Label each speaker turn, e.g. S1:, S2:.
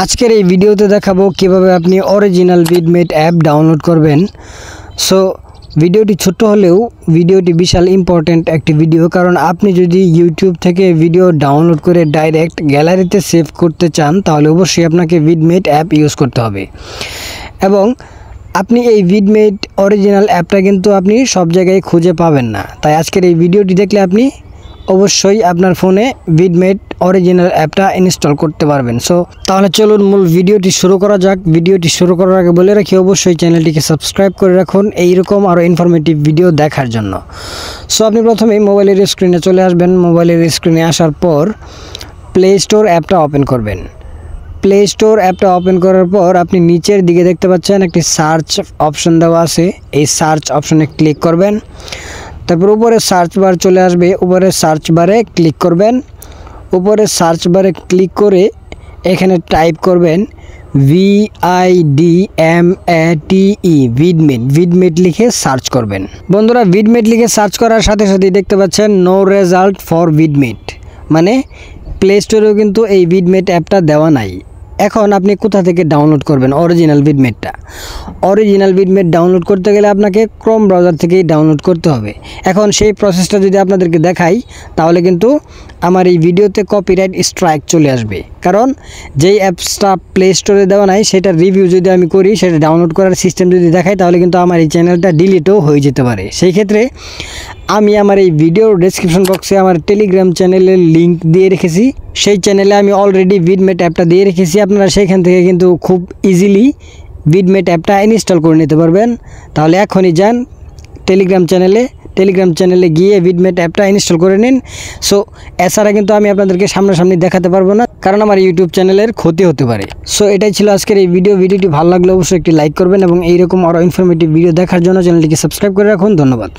S1: আজকের এই ভিডিওতে দেখাবো কিভাবে আপনি অরিজিনাল বিটমেট অ্যাপ ডাউনলোড করবেন। সো ভিডিওটি ছোট হলেও ভিডিওটি বিশাল ইম্পর্ট্যান্ট একটি ভিডিও, কারণ আপনি যদি ইউটিউব থেকে ভিডিও ডাউনলোড করে ডাইরেক্ট গ্যালারিতে সেভ করতে চান তাহলে অবশ্যই আপনাকে বিটমেট অ্যাপ ইউজ করতে হবে। এবং আপনি এই বিটমেট অরিজিনাল অ্যাপটা কিন্তু আপনি সব জায়গায় খুঁজে পাবেন না, তাই আজকের এই ভিডিওটি দেখলে আপনি অবশ্যই আপনার ফোনে বিটমেট অরিজিনাল অ্যাপটা ইনস্টল করতে পারবেন। সো তাহলে চলুন মূল ভিডিওটি শুরু করা যাক। ভিডিওটি শুরু করার আগে বলে রাখি অবশ্যই চ্যানেলটিকে সাবস্ক্রাইব করে রাখুন এইরকম আরও ইনফরমেটিভ ভিডিও দেখার জন্য। সো আপনি প্রথমেই মোবাইলের স্ক্রিনে চলে আসবেন। মোবাইলের স্ক্রিনে আসার পর প্লে স্টোর অ্যাপটা ওপেন করবেন। প্লে স্টোর অ্যাপটা ওপেন করার পর আপনি নিচের দিকে দেখতে পাচ্ছেন একটি সার্চ অপশন দেওয়া আছে, এই সার্চ অপশনে ক্লিক করবেন। তারপর উপরে সার্চ বার চলে আসবে, উপরে সার্চ বারে ক্লিক করবেন। উপরে সার্চ বারে ক্লিক করে এখানে টাইপ করবেন VIDMATE বিটমেট লিখে সার্চ করবেন। বন্ধুরা, বিটমেট লিখে সার্চ করার সাথে সাথে দেখতে পাচ্ছেন নো রেজাল্ট ফর বিটমেট, মানে প্লে স্টোরেও কিন্তু এই বিটমেট অ্যাপটা দেওয়া নাই। এখন আপনি কোথা থেকে ডাউনলোড করবেন অরিজিনাল বিটমেটটা? অরিজিনাল বিটমেট ডাউনলোড করতে গেলে আপনাকে ক্রোম ব্রাউজার থেকেই ডাউনলোড করতে হবে। এখন সেই প্রসেসটা যদি আপনাদেরকে দেখাই তাহলে কিন্তু আমার এই ভিডিওতে কপিরাইট স্ট্রাইক চলে আসবে, কারণ যেই অ্যাপসটা প্লে স্টোরে দেওয়া নাই সেটার রিভিউ যদি আমি করি, সেটা ডাউনলোড করার সিস্টেম যদি দেখাই তাহলে কিন্তু আমার এই চ্যানেলটা ডিলিটও হয়ে যেতে পারে। সেই ক্ষেত্রে আমি আমার এই ভিডিওর ডেসক্রিপশন বক্সে আমার টেলিগ্রাম চ্যানেলের লিঙ্ক দিয়ে রেখেছি। সেই চ্যানেলে আমি অলরেডি বিটমেট অ্যাপটা দিয়ে রেখেছি, আপনারা সেইখান থেকে কিন্তু খুব ইজিলি বিটমেট অ্যাপটা ইনস্টল করে নিতে পারবেন। তাহলে এখনই যান টেলিগ্রাম চ্যানেলে গিয়ে বিটমেট অ্যাপটা ইনস্টল করে নিন। সো এছাড়া কিন্তু আমি আপনাদেরকে সামনাসামনি দেখাতে পারবো না, কারণ আমার ইউটিউব চ্যানেলের ক্ষতি হতে পারে। সো এটাই ছিল আজকের এই ভিডিওটি ভালো লাগলে অবশ্যই একটি লাইক করবেন এবং এইরকম আরও ইনফরমেটিভ ভিডিও দেখার জন্য চ্যানেলটিকে সাবস্ক্রাইব করে রাখুন। ধন্যবাদ।